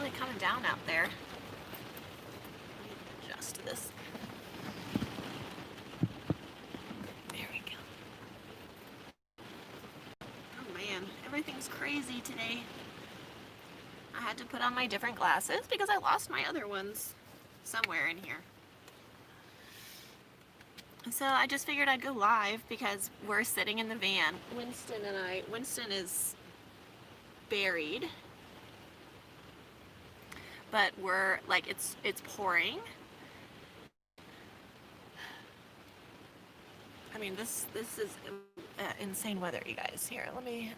really coming down out there. Let me adjust this. There we go. Oh man, everything's crazy today. I had to put on my different glasses because I lost my other ones somewhere in here. So I just figured I'd go live because we're sitting in the van. Winston is buried, but we're like, it's pouring. I mean, this is insane weather, you guys. Here, let me.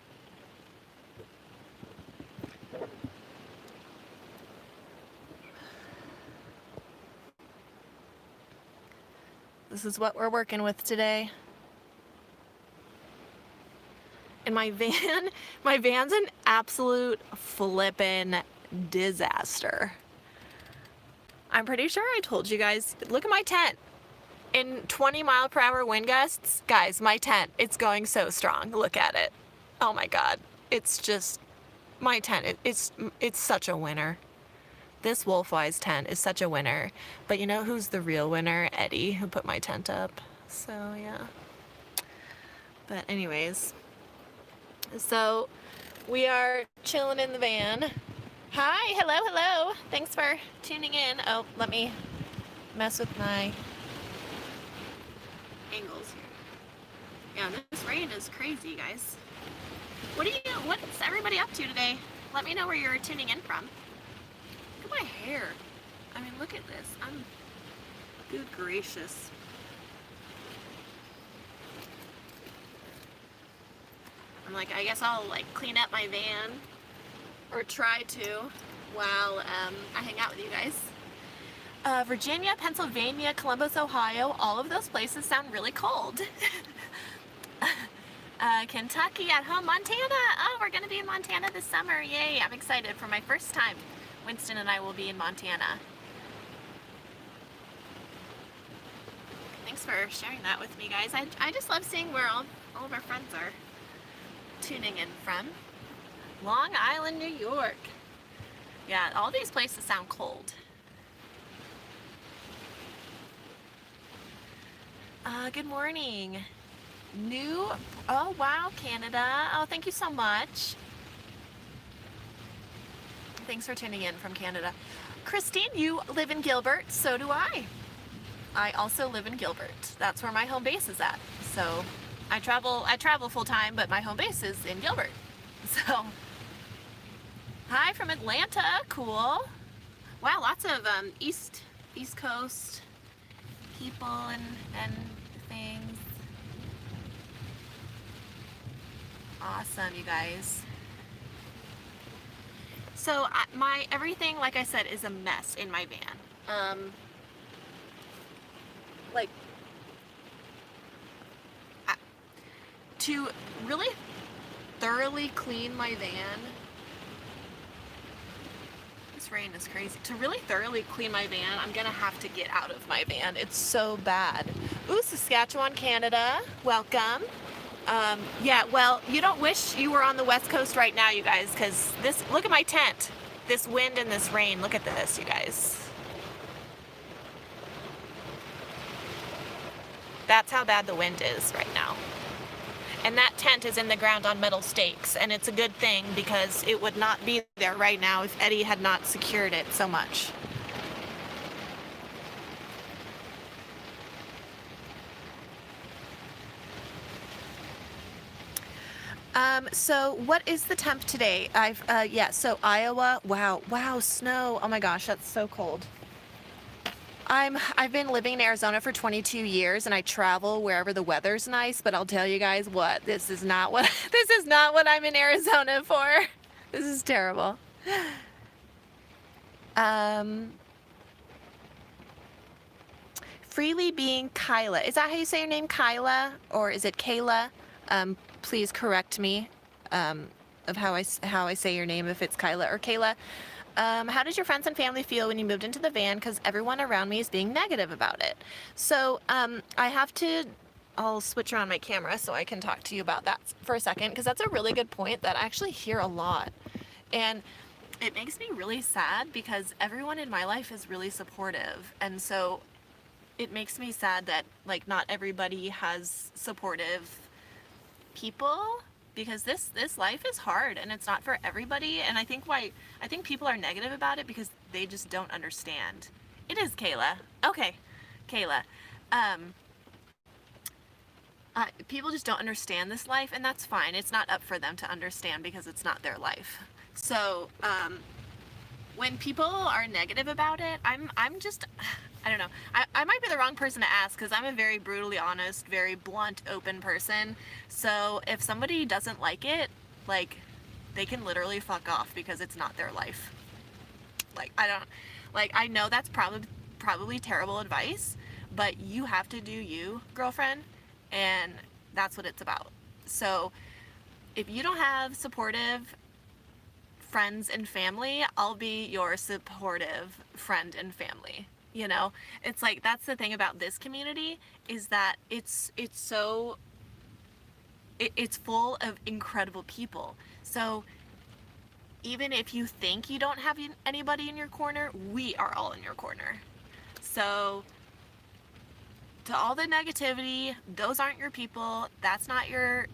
This is what we're working with today. And my van's an absolute flippin' disaster. I'm pretty sure I told you guys, look at my tent. In 20-mile-per-hour wind gusts, guys, my tent, it's going so strong. Look at it. Oh my God. It's just, my tent, it's such a winner. This Wolfwise tent is such a winner. But you know who's the real winner? Eddie, who put my tent up. So, yeah. But anyways. So, we are chilling in the van. Hi, hello. Thanks for tuning in. Oh, let me mess with my angles here. Yeah, this rain is crazy, guys. What's everybody up to today? Let me know where you're tuning in from. Look at my hair. I mean, look at this. Good gracious. I'm like, I guess I'll like clean up my van, or try to, while I hang out with you guys. Virginia, Pennsylvania, Columbus, Ohio, all of those places sound really cold. Kentucky at home, Montana. Oh, we're gonna be in Montana this summer. Yay, I'm excited for my first time. Winston and I will be in Montana. Thanks for sharing that with me, guys. I just love seeing where all of our friends are tuning in from. Long Island, New York. Yeah, all these places sound cold. Good morning. Oh wow, Canada. Oh, thank you so much. Thanks for tuning in from Canada. Christine, you live in Gilbert, so do I. I also live in Gilbert. That's where my home base is at. So I travel full time, but my home base is in Gilbert. So hi from Atlanta, cool. Wow, lots of East Coast people and things. Awesome, you guys. So my everything, like I said, is a mess in my van. To really thoroughly clean my van. This rain is crazy. To really thoroughly clean my van, I'm gonna have to get out of my van. It's so bad. Ooh, Saskatchewan, Canada. Welcome. Yeah, well, you don't wish you were on the West Coast right now, you guys, because look at my tent. This wind and this rain, look at this, you guys. That's how bad the wind is right now. And that tent is in the ground on metal stakes, and it's a good thing because it would not be there right now if Eddie had not secured it so much. So what is the temp today? Yeah, so Iowa, wow, snow. Oh my gosh, that's so cold. I've been living in Arizona for 22 years and I travel wherever the weather's nice, but I'll tell you guys what, this is not what I'm in Arizona for. This is terrible. Freely being Kyla. Is that how you say your name, Kyla? Or is it Kayla? Please correct me of how I say your name, if it's Kyla or Kayla. How did your friends and family feel when you moved into the van? Because everyone around me is being negative about it. So I'll switch around my camera so I can talk to you about that for a second, because that's a really good point that I actually hear a lot. And it makes me really sad because everyone in my life is really supportive. And so it makes me sad that like not everybody has supportive people, because this life is hard and it's not for everybody. And I think people are negative about it because they just don't understand. It is Kayla. Okay, Kayla. Um, People just don't understand this life, and that's fine. It's not up for them to understand because it's not their life. So when people are negative about it, I'm just, I don't know. I might be the wrong person to ask because I'm a very brutally honest, very blunt, open person. So if somebody doesn't like it, like, they can literally fuck off because it's not their life. Like, I don't, like, I know that's probably terrible advice, but you have to do you, girlfriend, and that's what it's about. So if you don't have supportive friends and family, I'll be your supportive friend and family. You know, it's like, that's the thing about this community, is that it's so it's full of incredible people. So even if you think you don't have anybody in your corner, we are all in your corner. So to all the negativity, those aren't your people. That's not your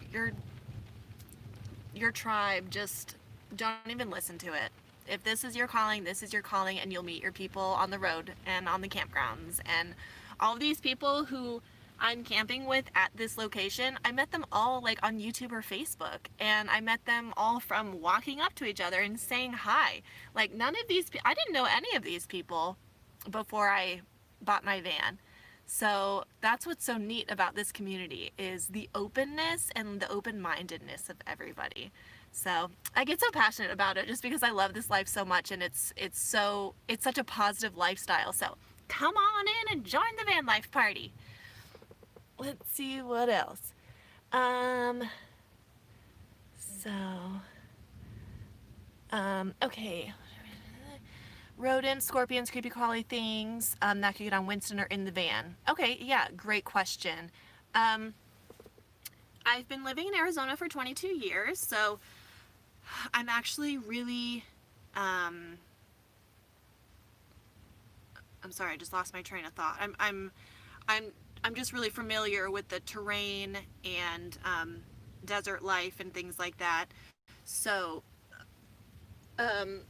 tribe. Just don't even listen to it. If this is your calling, this is your calling, and you'll meet your people on the road and on the campgrounds. And all of these people who I'm camping with at this location, I met them all like on YouTube or Facebook, and I met them all from walking up to each other and saying hi. Like, none of these I didn't know any of these people before I bought my van. So that's what's so neat about this community, is the openness and the open-mindedness of everybody. So I get so passionate about it just because I love this life so much, and it's such a positive lifestyle. So come on in and join the van life party. Let's see what else. So okay. Rodents, scorpions, creepy crawly things that could get on Winston or in the van. Okay, yeah, great question. I've been living in Arizona for 22 years, so I'm actually really, I'm sorry, I just lost my train of thought. I'm just really familiar with the terrain and desert life and things like that. So, um,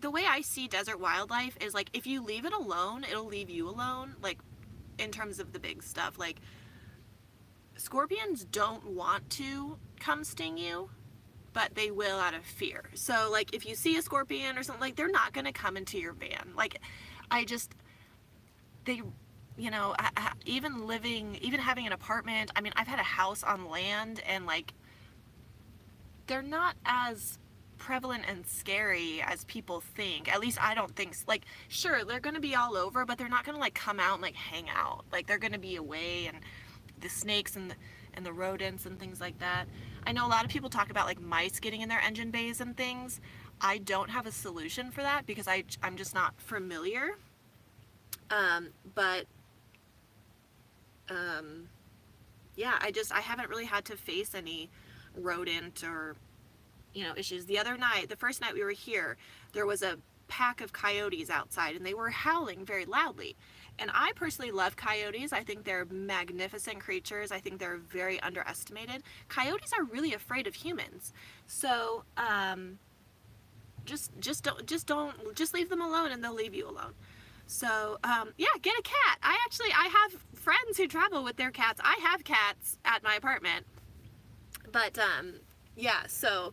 the way I see desert wildlife is, like, if you leave it alone, it'll leave you alone. Like, in terms of the big stuff, like, scorpions don't want to come sting you, but they will out of fear. So, like, if you see a scorpion or something, like, they're not gonna come into your van. Like, they, you know, even having an apartment, I mean, I've had a house on land, and, like, they're not as prevalent and scary as people think. At least I don't think. Like, sure, they're gonna be all over, but they're not gonna, like, come out and, like, hang out. Like, they're gonna be away, and the snakes and the rodents and things like that. I know a lot of people talk about, like, mice getting in their engine bays and things. I don't have a solution for that because I'm just not familiar. But yeah, I haven't really had to face any rodent or, you know, issues. The first night we were here, there was a pack of coyotes outside, and they were howling very loudly. And I personally love coyotes. I think they're magnificent creatures. I think they're very underestimated. Coyotes are really afraid of humans. So, just leave them alone, and they'll leave you alone. So, yeah, get a cat. I have friends who travel with their cats. I have cats at my apartment. But, yeah, so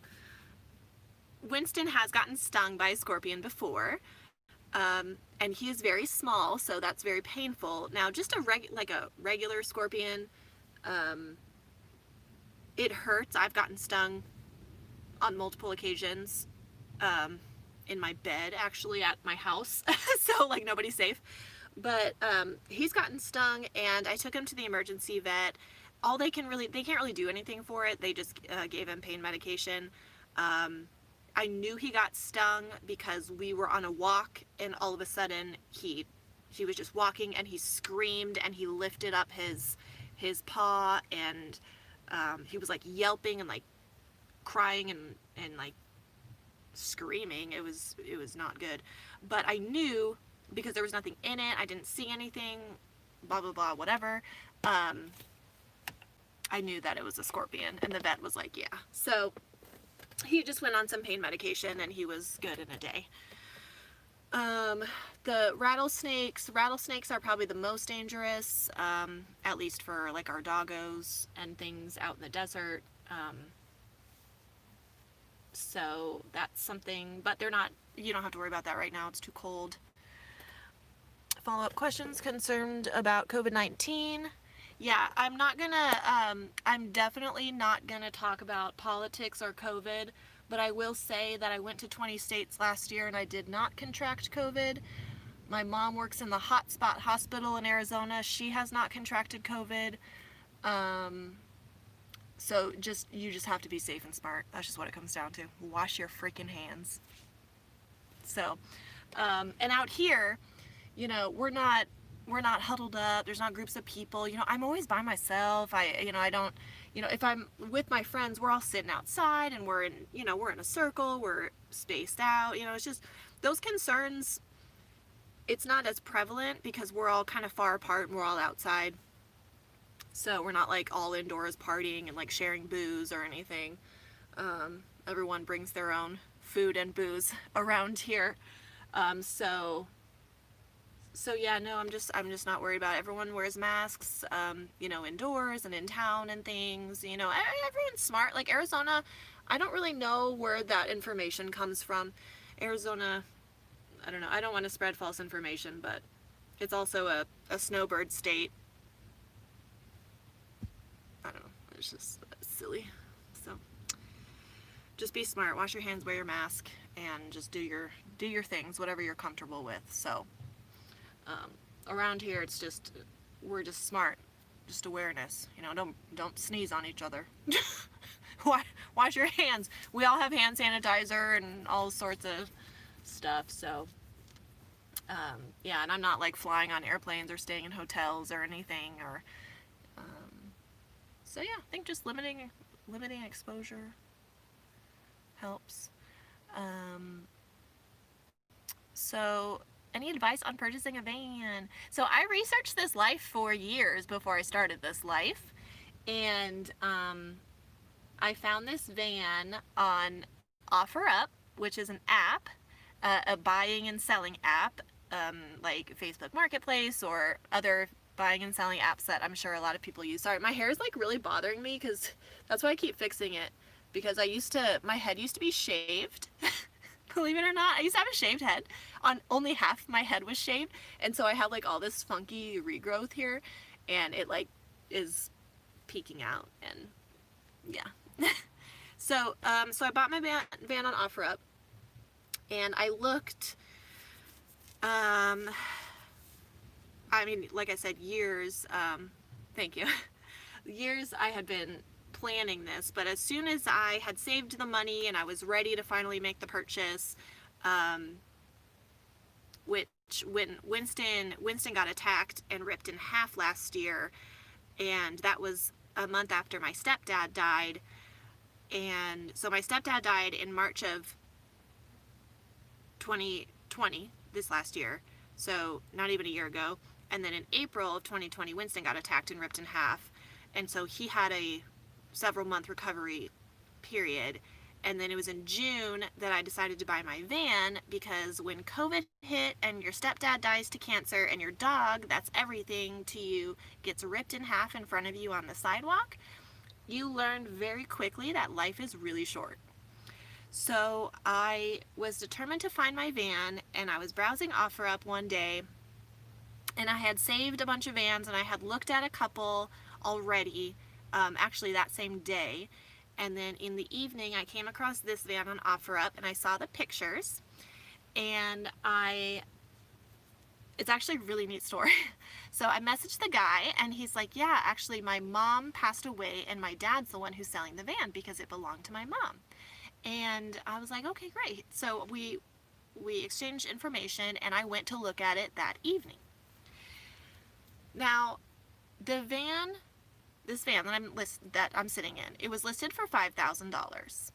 Winston has gotten stung by a scorpion before, and he is very small, so that's very painful. Now, just a regular scorpion, it hurts. I've gotten stung on multiple occasions, in my bed, actually, at my house, so, like, nobody's safe. But he's gotten stung, and I took him to the emergency vet. They can't really do anything for it. They just gave him pain medication. I knew he got stung because we were on a walk, and all of a sudden he was just walking, and he screamed, and he lifted up his paw, and he was, like, yelping and, like, crying and like screaming. It was not good. But I knew, because there was nothing in it, I didn't see anything, blah blah blah, whatever. Um, I knew that it was a scorpion, and the vet was like, yeah. So he just went on some pain medication, and he was good in a day. The rattlesnakes are probably the most dangerous, at least for like our doggos and things out in the desert. So that's something, but they're not, you don't have to worry about that right now. It's too cold. Follow-up questions concerned about COVID-19. Yeah, I'm definitely not gonna talk about politics or COVID, but I will say that I went to 20 states last year and I did not contract COVID. My mom works in the hotspot hospital in Arizona. She has not contracted COVID. So you just have to be safe and smart. That's just what it comes down to. Wash your freaking hands. So, and out here, we're not huddled up. There's not groups of people. I'm always by myself. I don't, if I'm with my friends, we're all sitting outside and we're in a circle. We're spaced out. It's just those concerns. It's not as prevalent because we're all kind of far apart and we're all outside. So we're not like all indoors partying and like sharing booze or anything. Everyone brings their own food and booze around here. So yeah, no, I'm just not worried about it. Everyone wears masks, indoors and in town and things. Everyone's smart. Like Arizona, I don't really know where that information comes from. Arizona, I don't know. I don't want to spread false information, but it's also a snowbird state. I don't know. It's just silly. So just be smart. Wash your hands, wear your mask, and just do your things, whatever you're comfortable with. So around here, we're just smart, just awareness. Don't sneeze on each other. Wash your hands. We all have hand sanitizer and all sorts of stuff. So yeah, and I'm not like flying on airplanes or staying in hotels or anything, or so yeah, I think just limiting exposure helps. So any advice on purchasing a van? So I researched this life for years before I started this life, and I found this van on OfferUp, which is an app, a buying and selling app, like Facebook Marketplace or other buying and selling apps that I'm sure a lot of people use. Sorry, my hair is like really bothering me because that's why I keep fixing it, because my head used to be shaved. Believe it or not, I used to have a shaved head. On only half my head was shaved, and so I have like all this funky regrowth here, and it like is peeking out, and yeah. So I bought my van on OfferUp, and I looked. I mean, like I said, years. Thank you. Years I had been planning this, but as soon as I had saved the money and I was ready to finally make the purchase, which when Winston got attacked and ripped in half last year, and that was a month after my stepdad died. And so my stepdad died in March of 2020, this last year, so not even a year ago. And then in April of 2020, Winston got attacked and ripped in half, and so he had a several month recovery period. And then it was in June that I decided to buy my van, because when COVID hit and your stepdad dies to cancer and your dog, that's everything to you, gets ripped in half in front of you on the sidewalk, you learn very quickly that life is really short. So I was determined to find my van, and I was browsing OfferUp one day, and I had saved a bunch of vans, and I had looked at a couple already, actually that same day. And then in the evening, I came across this van on OfferUp, and I saw the pictures, and it's actually a really neat story. So I messaged the guy, and he's like, yeah, actually my mom passed away, and my dad's the one who's selling the van because it belonged to my mom. And I was like, okay, great. So we exchanged information, and I went to look at it that evening. Now, this van that I'm sitting in, it was listed for $5,000.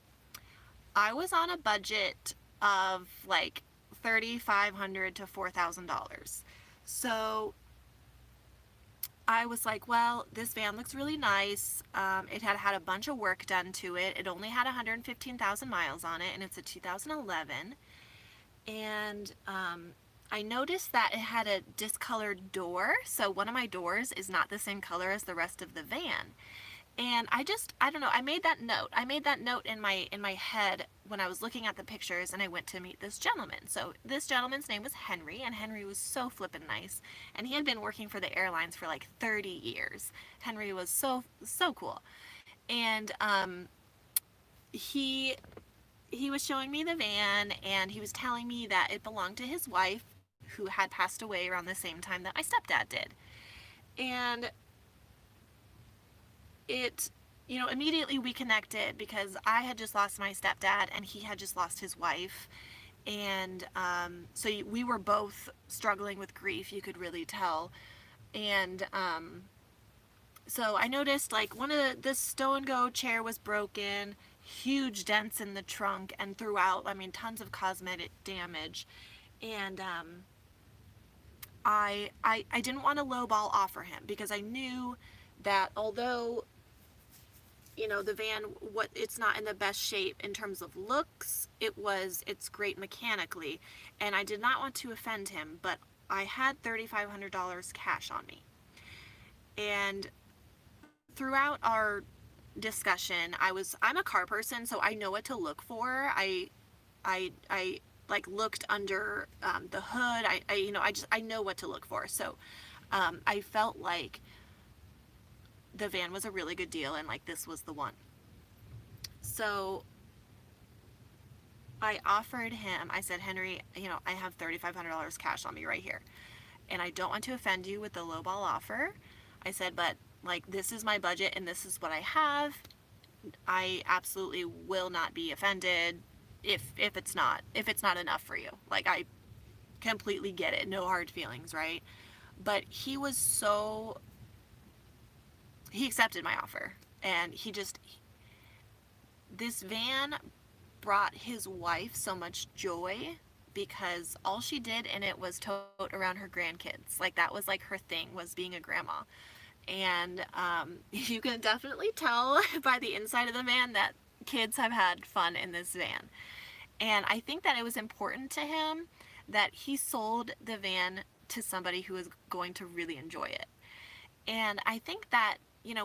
I was on a budget of like $3,500 to $4,000. So I was like, well, this van looks really nice. It had had a bunch of work done to it. It only had 115,000 miles on it, and it's a 2011. And I noticed that it had a discolored door. So one of my doors is not the same color as the rest of the van. And I don't know, I made that note. I made that note in my head when I was looking at the pictures, and I went to meet this gentleman. So this gentleman's name was Henry, and Henry was so flippin' nice. And he had been working for the airlines for like 30 years. Henry was so cool. And he he was showing me the van, and he was telling me that it belonged to his wife, who had passed away around the same time that my stepdad did. And it, immediately we connected because I had just lost my stepdad and he had just lost his wife. And so we were both struggling with grief, you could really tell. And so I noticed like one of the stow and go chair was broken, huge dents in the trunk and throughout, I mean, tons of cosmetic damage. And I didn't want to lowball offer him because I knew that although the van, it's not in the best shape in terms of looks, it's great mechanically, and I did not want to offend him, but I had $3,500 cash on me. And throughout our discussion, I'm a car person, so I know what to look for. I like looked under the hood. I know what to look for. So I felt like the van was a really good deal, and like this was the one. So I offered him, I said, Henry, I have $3,500 cash on me right here, and I don't want to offend you with the lowball offer. I said, but like this is my budget and this is what I have. I absolutely will not be offended if it's not enough for you. Like, I completely get it. No hard feelings, right? But he accepted my offer, and this van brought his wife so much joy because all she did in it was tote around her grandkids. Like, that was like her thing, was being a grandma. And you can definitely tell by the inside of the van that kids have had fun in this van. And I think that it was important to him that he sold the van to somebody who was going to really enjoy it. And I think that,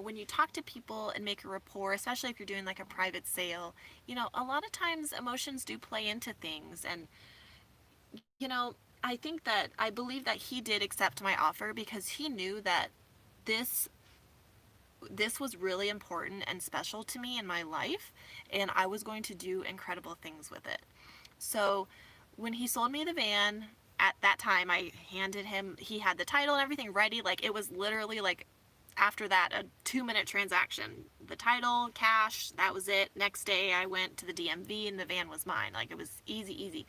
when you talk to people and make a rapport, especially if you're doing like a private sale, a lot of times emotions do play into things. And, I believe that he did accept my offer because he knew that this was really important and special to me in my life, and I was going to do incredible things with it. So when he sold me the van, at that time I handed him, he had the title and everything ready. Like, it was literally like, after that, a 2-minute transaction. The title, cash, that was it. Next day I went to the DMV and the van was mine. Like, it was easy.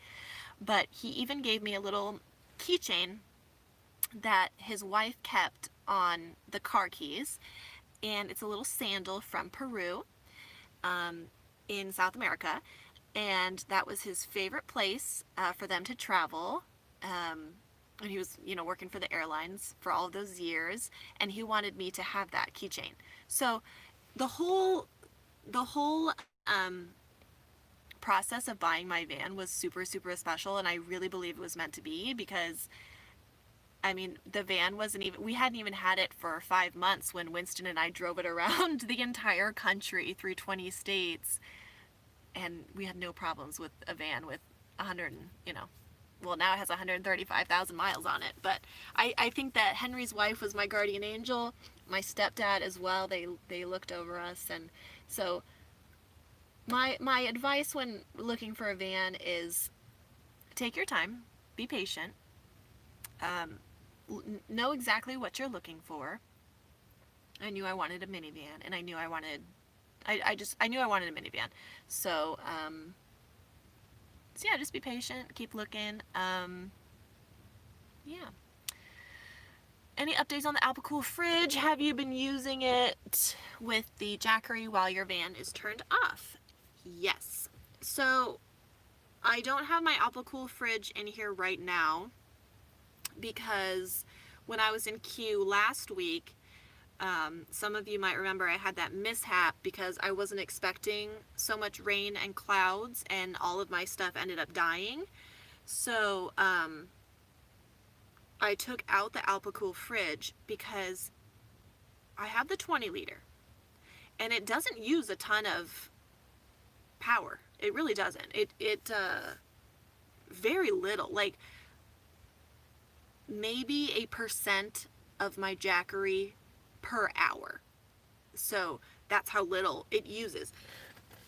But he even gave me a little keychain that his wife kept on the car keys, and it's a little sandal from Peru, in South America, and that was his favorite place for them to travel. And he was, working for the airlines for all of those years, and he wanted me to have that keychain. So the whole process of buying my van was super special, and I really believe it was meant to be because, I mean, the van we hadn't even had it for 5 months when Winston and I drove it around the entire country through 20 states. And we had no problems with a van with 100, well, now it has 135,000 miles on it. But I think that Henry's wife was my guardian angel, my stepdad as well. They looked over us. And so my advice when looking for a van is take your time, be patient, know exactly what you're looking for. I knew I wanted a minivan, and I knew I wanted a minivan. So yeah, just be patient, keep looking. Yeah. Any updates on the Alpicool fridge? Have you been using it with the Jackery while your van is turned off? Yes. So I don't have my Alpacool fridge in here right now because when I was in Q last week, some of you might remember I had that mishap because I wasn't expecting so much rain and clouds, and all of my stuff ended up dying. So I took out the Alpacool fridge because I have the 20 liter and it doesn't use a ton of power. It really doesn't. It very little, like maybe 1% of my Jackery per hour. So that's how little it uses.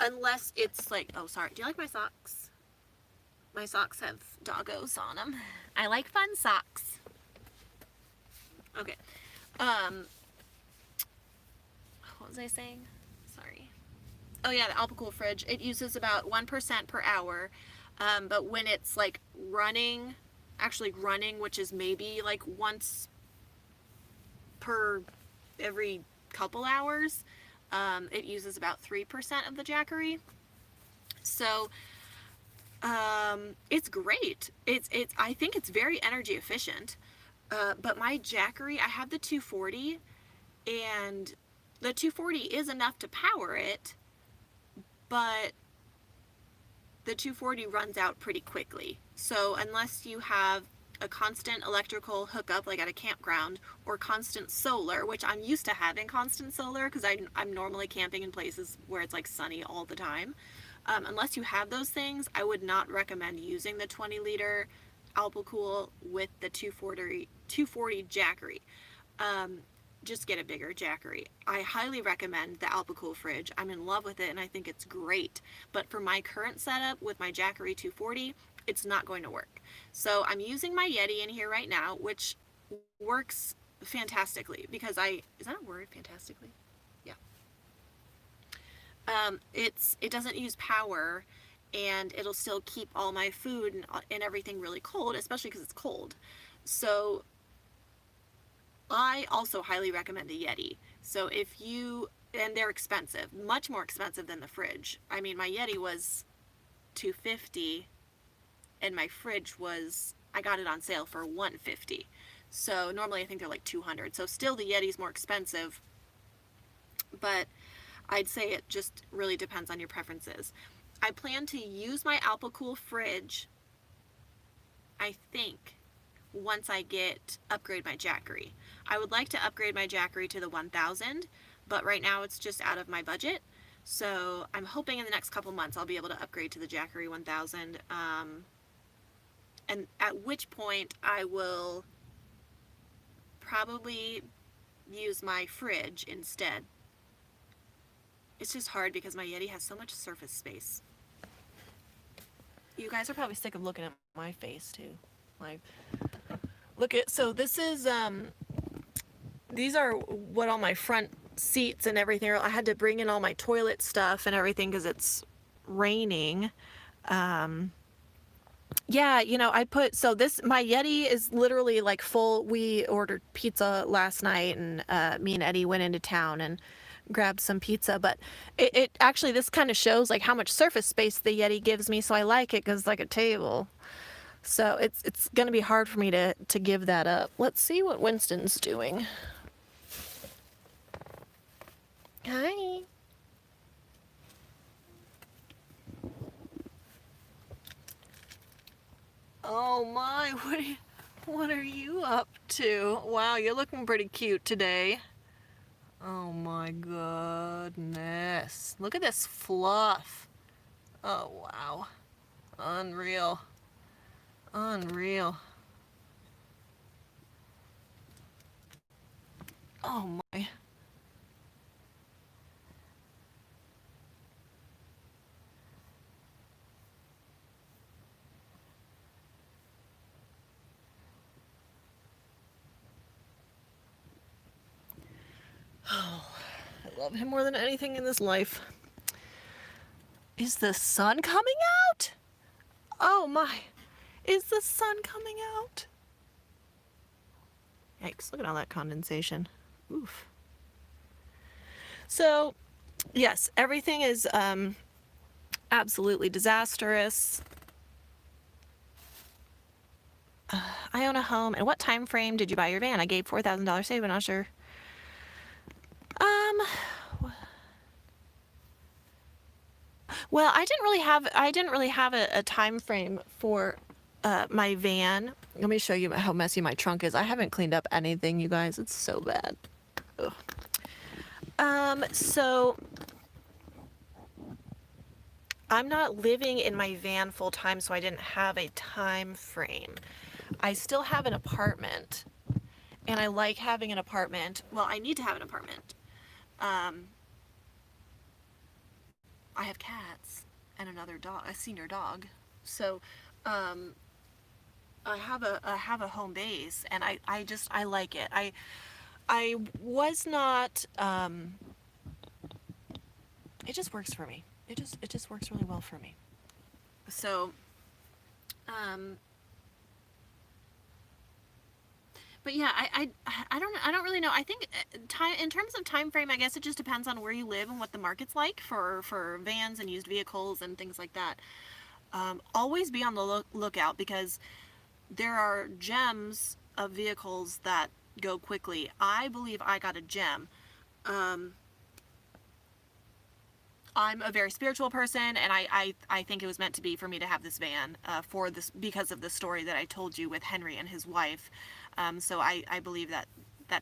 Unless it's like, oh, sorry. Do you like my socks? My socks have doggos on them. I like fun socks. Okay. What was I saying? Sorry. Oh yeah, the Alpacool fridge. It uses about 1% per hour. But when it's like actually running, which is maybe like once per every couple hours, it uses about 3% of the Jackery. So it's great. I think it's very energy efficient. But my Jackery, I have the 240, and the 240 is enough to power it, but the 240 runs out pretty quickly. So unless you have a constant electrical hookup like at a campground, or constant solar, which I'm used to having constant solar because I'm normally camping in places where it's like sunny all the time. Unless you have those things, I would not recommend using the 20 liter Alpacool with the 240 Jackery. Just get a bigger Jackery. I highly recommend the Alpacool fridge. I'm in love with it and I think it's great. But for my current setup with my Jackery 240, it's not going to work. So I'm using my Yeti in here right now, which works fantastically because is that a word, fantastically? Yeah. It doesn't use power, and it'll still keep all my food and everything really cold, especially because it's cold. So I also highly recommend the Yeti. So and they're expensive, much more expensive than the fridge. I mean, my Yeti was $250 and my fridge I got it on sale for $150. So normally I think they're like $200. So still the Yeti's more expensive, but I'd say it just really depends on your preferences. I plan to use my Alpacool fridge, I think, once I upgrade my Jackery. I would like to upgrade my Jackery to the 1000, but right now it's just out of my budget. So I'm hoping in the next couple months I'll be able to upgrade to the Jackery 1000, and at which point I will probably use my fridge instead. It's just hard because my Yeti has so much surface space. You guys are probably sick of looking at my face too. Like, so this is, these are what all my front seats and everything are. I had to bring in all my toilet stuff and everything because it's raining. Yeah, my Yeti is literally like full. We ordered pizza last night, and me and Eddie went into town and grabbed some pizza, but it actually, this kind of shows like how much surface space the Yeti gives me, so I like it because it's like a table. So it's gonna be hard for me to give that up. Let's see what Winston's doing. Hi. Oh my, what are you up to? Wow, you're looking pretty cute today. Oh my goodness. Look at this fluff. Oh wow. Unreal. Unreal. Oh my. Oh, I love him more than anything in this life. Is the sun coming out? Oh my. Is the sun coming out? Yikes, look at all that condensation. Oof. So, yes, everything is absolutely disastrous. I own a home. And what time frame did you buy your van? I gave $4,000 save, but not sure. Um, well, I didn't really have a time frame for my van. Let me show you how messy my trunk is. I haven't cleaned up anything, you guys. It's so bad. Ugh. So I'm not living in my van full time, so I didn't have a time frame. I still have an apartment, and I like having an apartment. Well, I need to have an apartment. Um, I have cats and another dog, a senior dog. So, um, I have a home base, and I like it. I was not. It just works for me. It just works really well for me. So, um, but yeah, I don't really know. I think time in terms of time frame, I guess it just depends on where you live and what the market's like for vans and used vehicles and things like that. Always be on the lookout, because there are gems of vehicles that go quickly. I believe I got a gem. Um, I'm a very spiritual person, and I think it was meant to be for me to have this van for this, because of the story that I told you with Henry and his wife. So I believe that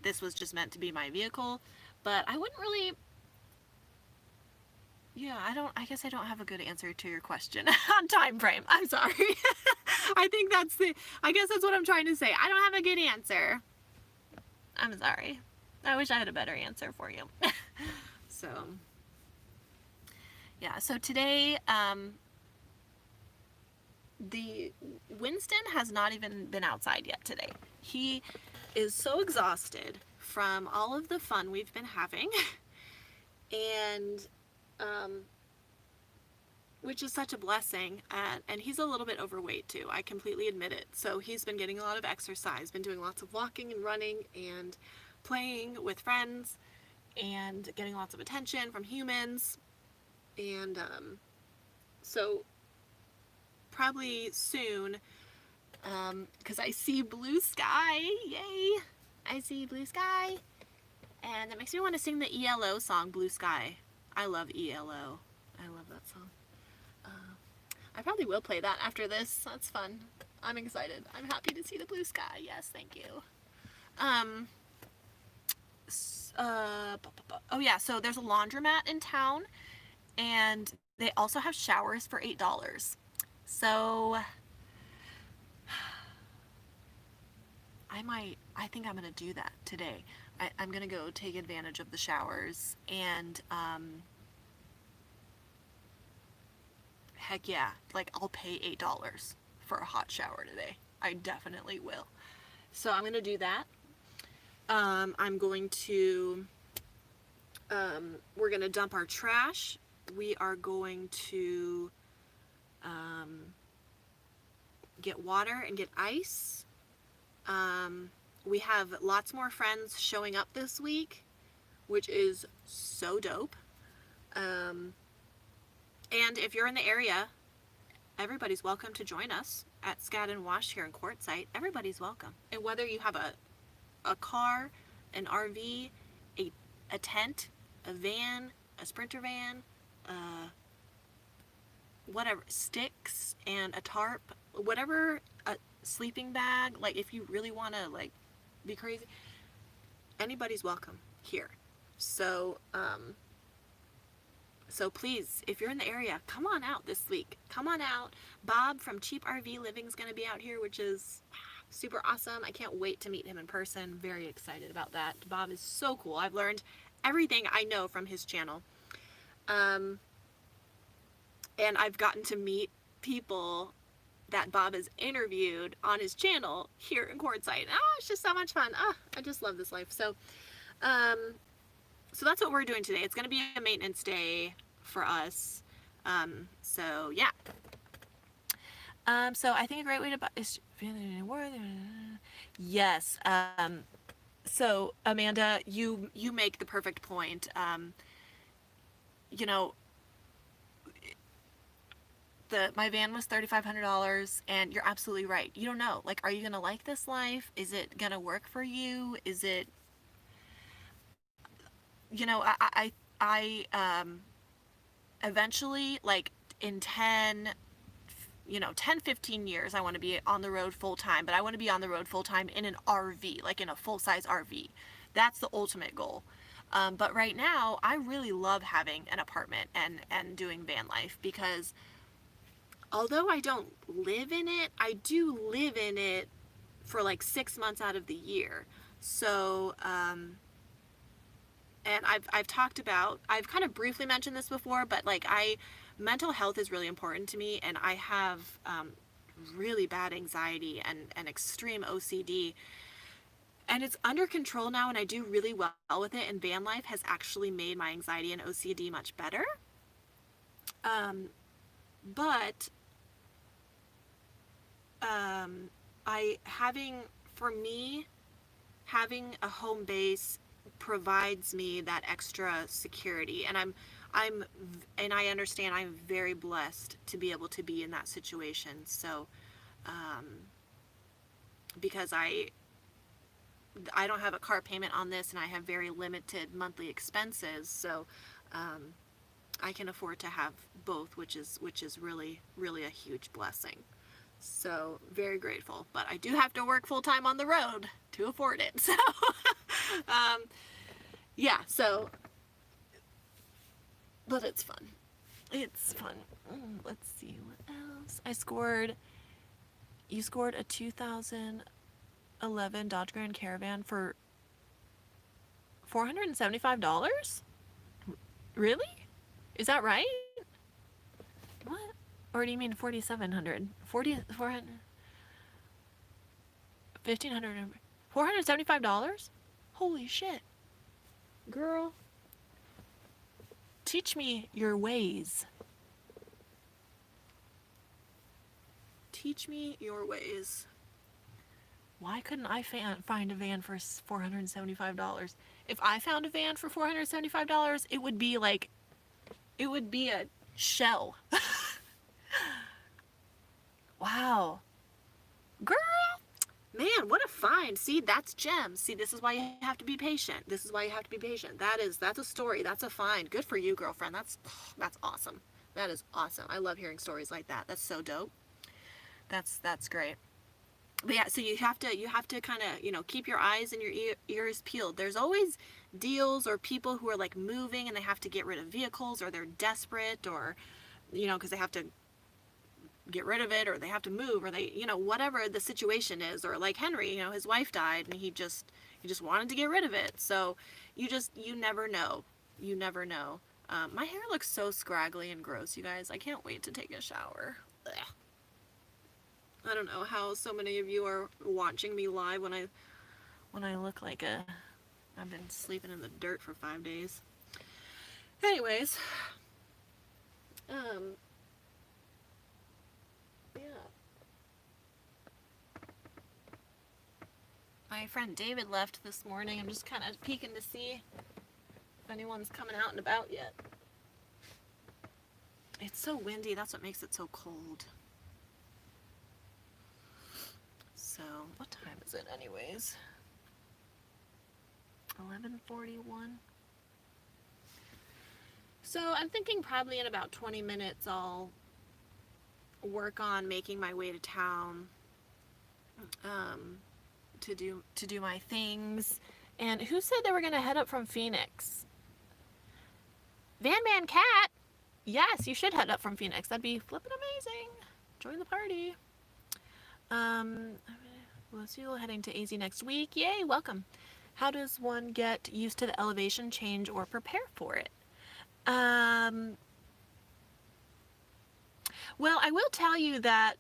this was just meant to be my vehicle. But I wouldn't really. Yeah, I guess I don't have a good answer to your question on time frame. I'm sorry. I think I guess that's what I'm trying to say. I don't have a good answer. I'm sorry. I wish I had a better answer for you. So, yeah, so today, the Winston has not even been outside yet today. He is so exhausted from all of the fun we've been having, and which is such a blessing. And he's a little bit overweight too. I completely admit it. So he's been getting a lot of exercise, been doing lots of walking and running and playing with friends and getting lots of attention from humans. And so probably soon, because I see blue sky. Yay! I see blue sky. And it makes me want to sing the ELO song, Blue Sky. I love ELO. I love that song. I probably will play that after this. That's fun. I'm excited. I'm happy to see the blue sky. Yes, thank you. Oh yeah, so there's a laundromat in town, and they also have showers for $8. So I think I'm gonna do that today. I'm gonna go take advantage of the showers, and heck yeah, like I'll pay $8 for a hot shower today. I definitely will. So I'm gonna do that. I'm going to, we're gonna dump our trash. We are going to get water and get ice. We have lots more friends showing up this week, which is so dope. And if you're in the area, everybody's welcome to join us at Scad and Wash here in Quartzsite. Everybody's welcome. And whether you have a car, an RV, a tent, a van, a Sprinter van, whatever, sticks and a tarp, whatever, a sleeping bag, like if you really want to like be crazy, anybody's welcome here. So so please, if you're in the area, come on out this week. Come on out. Bob from Cheap RV Living is going to be out here, which is super awesome. I can't wait to meet him in person. Very excited about that. Bob is so cool. I've learned everything I know from his channel. And I've gotten to meet people that Bob has interviewed on his channel here in Quartzsite. It's just so much fun. I just love this life. So, so that's what we're doing today. It's going to be a maintenance day for us. So yeah. So I think a great way to buy is yes. So Amanda, you make the perfect point. You know, my van was $3,500, and you're absolutely right. You don't know. Like, are you gonna like this life? Is it gonna work for you? Is it, you know, eventually, like in 10, 15 years, I want to be on the road full time, but I want to be on the road full time in an RV, like in a full size RV. That's the ultimate goal. But right now, I really love having an apartment and doing van life, because although I don't live in it, I do live in it for like 6 months out of the year. So, and I've talked about, I've kind of briefly mentioned this before, but like mental health is really important to me, and I have really bad anxiety and extreme OCD, and it's under control now, and I do really well with it, and van life has actually made my anxiety and OCD much better. But for me, having a home base provides me that extra security, and and I understand I'm very blessed to be able to be in that situation. So, because I don't have a car payment on this, and I have very limited monthly expenses, so I can afford to have both, which is really, really a huge blessing. So very grateful, but I do have to work full time on the road to afford it. So, yeah. So, but it's fun. It's fun. Let's see what else. You scored a 2011 Dodge Grand Caravan for $475. Really? Is that right? What? Or do you mean 4,700? 400, 1,500, $475? Holy shit. Girl. Teach me your ways. Teach me your ways. Why couldn't I find a van for $475? If I found a van for $475, it would be a shell. Wow. Girl, man, what a find. See, that's gems. See, this is why you have to be patient. That's a story. That's a find. Good for you, girlfriend. That's awesome. That is awesome. I love hearing stories like that. That's so dope. That's great. But yeah, so you have to kind of, keep your eyes and your ears peeled. There's always deals or people who are like moving and they have to get rid of vehicles, or they're desperate, or, because they have to get rid of it, or they have to move, or they, whatever the situation is. Or like Henry, his wife died and he just wanted to get rid of it. So you never know. You never know. My hair looks so scraggly and gross, you guys. I can't wait to take a shower. Ugh. I don't know how so many of you are watching me live when I look like I've been sleeping in the dirt for 5 days. Anyways, yeah. My friend David left this morning. I'm just kind of peeking to see if anyone's coming out and about yet. It's so windy. That's what makes it so cold. So, what time is it anyways? 11:41. So, I'm thinking probably in about 20 minutes I'll work on making my way to town to do my things. And who said they were going to head up from Phoenix? Van Man Cat. Yes, you should head up from Phoenix. That'd be flippin' amazing. Join the party. Lucille heading to AZ next week. Yay, welcome. How does one get used to the elevation change or prepare for it? Well, I will tell you that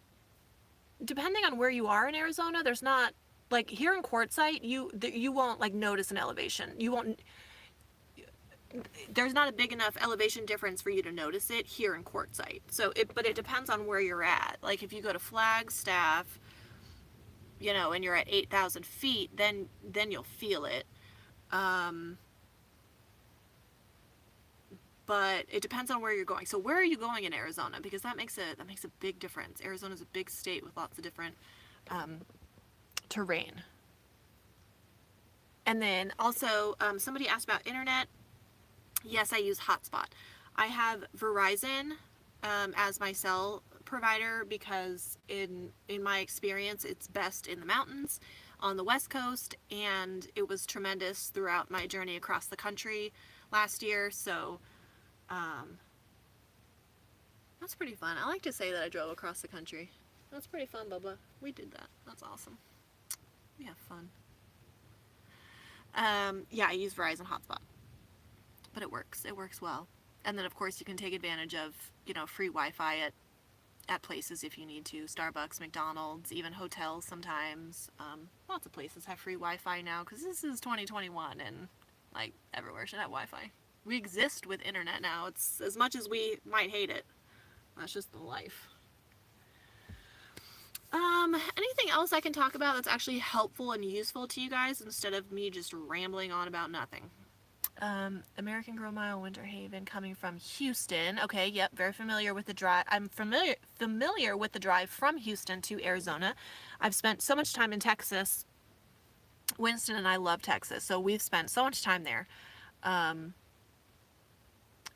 depending on where you are in Arizona, there's not, like here in Quartzsite, you won't like notice an elevation. There's not a big enough elevation difference for you to notice it here in Quartzsite. But it depends on where you're at. Like if you go to Flagstaff, and you're at 8,000 feet, then you'll feel it. but it depends on where you're going. So where are you going in Arizona? Because that makes a big difference. Arizona's a big state with lots of different terrain. And then also, somebody asked about internet. Yes, I use hotspot. I have Verizon as my cell provider because in my experience, it's best in the mountains on the West Coast, and it was tremendous throughout my journey across the country last year. So that's pretty fun. I like to say that I drove across the country. That's pretty fun, Bubba. We did that. That's awesome. We have fun. Yeah, I use Verizon hotspot, but it works. It works well. And then of course you can take advantage of, you know, free Wi-Fi at places if you need to. Starbucks, McDonald's, even hotels sometimes. Lots of places have free Wi-Fi now because this is 2021 and like everywhere should have Wi-Fi. We exist with internet now. It's as much as we might hate it. That's just the life. Anything else I can talk about that's actually helpful and useful to you guys instead of me just rambling on about nothing? American Girl Mile, Winter Haven, coming from Houston. Okay, yep, very familiar with the drive. I'm familiar with the drive from Houston to Arizona. I've spent so much time in Texas. Winston and I love Texas, so we've spent so much time there.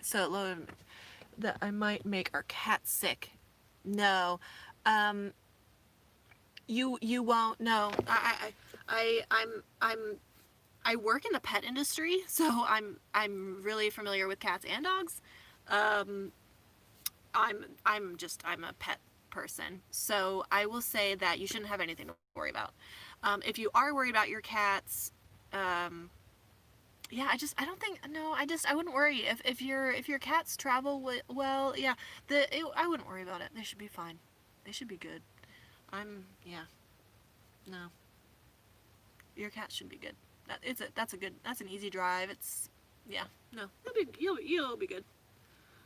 So that I might make our cat sick. No. You won't. No. I work in the pet industry, so I'm really familiar with cats and dogs. I'm a pet person, so I will say that you shouldn't have anything to worry about. If you are worried about your cats, yeah, I wouldn't worry. If your cats travel well, yeah, I wouldn't worry about it. They should be fine. They should be good. No. Your cat should be good. That's an easy drive. You'll be good.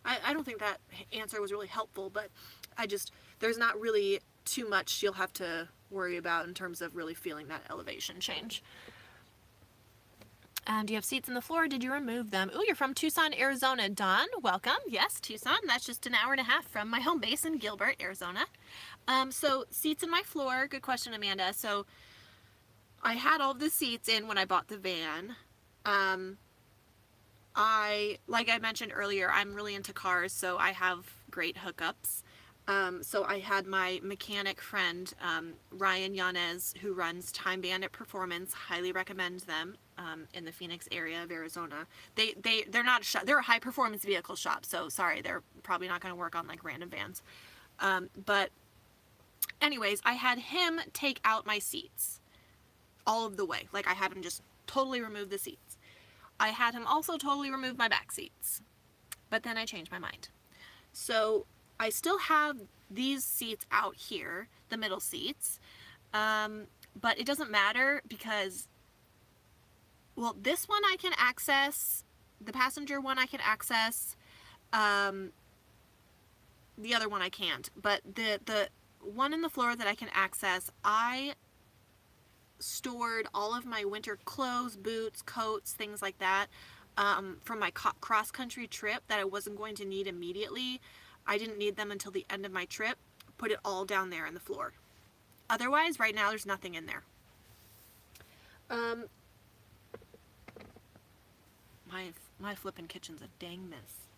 I don't think that answer was really helpful, but there's not really too much you'll have to worry about in terms of really feeling that elevation change. Do you have seats on the floor? Did you remove them? Ooh, you're from Tucson, Arizona. Dawn, welcome. Yes, Tucson. That's just an hour and a half from my home base in Gilbert, Arizona. So seats in my floor. Good question, Amanda. So I had all the seats in when I bought the van. Like I mentioned earlier, I'm really into cars, so I have great hookups. So I had my mechanic friend, Ryan Yanez, who runs Time Bandit Performance. Highly recommend them in the Phoenix area of Arizona. They're not a shop. They're a high performance vehicle shop. So sorry, they're probably not going to work on like random vans. But anyways, I had him take out my seats all of the way. Like I had him just totally remove the seats. I had him also totally remove my back seats. But then I changed my mind. So I still have these seats out here, the middle seats, but it doesn't matter because, well, this one I can access, the passenger one I can access, the other one I can't, but the one in the floor that I can access, I stored all of my winter clothes, boots, coats, things like that, from my cross-country trip that I wasn't going to need immediately. I didn't need them until the end of my trip. Put it all down there in the floor. Otherwise, right now, there's nothing in there. My flippin' kitchen's a dang mess.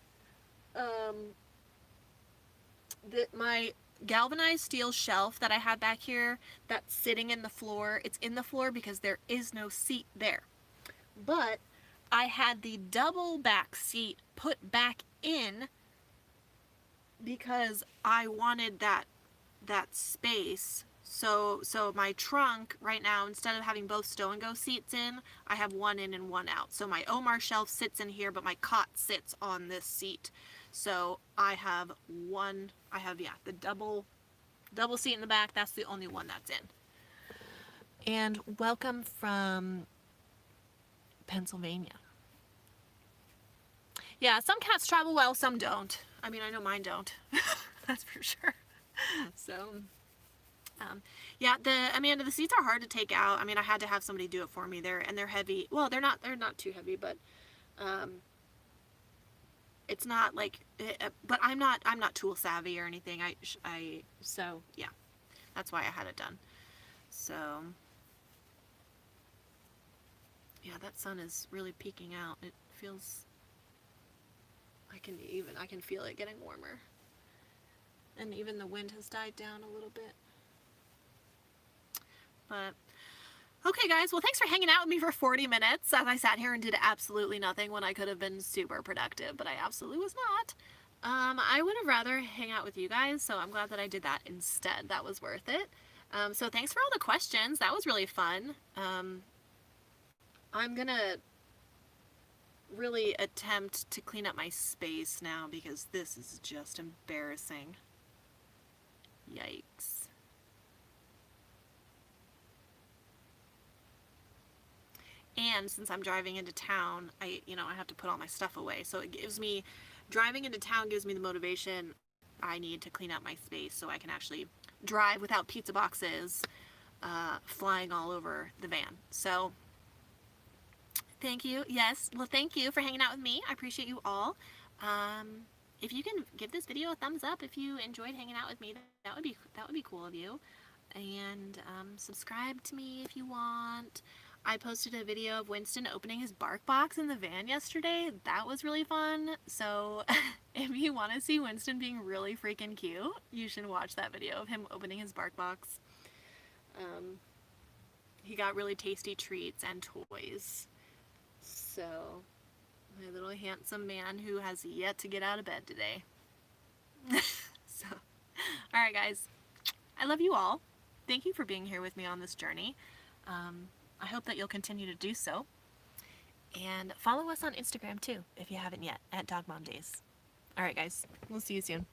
My galvanized steel shelf that I have back here, that's sitting in the floor. It's in the floor because there is no seat there. But I had the double back seat put back in because I wanted that space. So my trunk right now, instead of having both stow and go seats in, I have one in and one out. So my Omar shelf sits in here, but my cot sits on this seat. So I have the double seat in the back. That's the only one that's in. And welcome from Pennsylvania. Yeah, some cats travel well, some don't. I mean, I know mine don't. That's for sure. So, yeah, the seats are hard to take out. I mean, I had to have somebody do it for me. They're heavy. Well, they're not too heavy, but it's not like, but I'm not tool savvy or anything. So yeah, that's why I had it done. So yeah, that sun is really peeking out. It feels, I can feel it getting warmer. And even the wind has died down a little bit. But okay, guys, well, thanks for hanging out with me for 40 minutes as I sat here and did absolutely nothing when I could have been super productive, but I absolutely was not. I would have rather hang out with you guys, so I'm glad that I did that instead. That was worth it. So thanks for all the questions. That was really fun. I'm gonna really attempt to clean up my space now because this is just embarrassing. Yikes. And since I'm driving into town, I have to put all my stuff away. So driving into town gives me the motivation I need to clean up my space so I can actually drive without pizza boxes flying all over the van. So thank you. Yes, well, thank you for hanging out with me. I appreciate you all. If you can give this video a thumbs up if you enjoyed hanging out with me, that would be cool of you. And subscribe to me if you want. I posted a video of Winston opening his bark box in the van yesterday. That was really fun. So if you want to see Winston being really freaking cute, you should watch that video of him opening his bark box. He got really tasty treats and toys. So, my little handsome man who has yet to get out of bed today. So, alright guys, I love you all. Thank you for being here with me on this journey. I hope that you'll continue to do so. And follow us on Instagram too, if you haven't yet, at Dog Mom Days. Alright guys, we'll see you soon.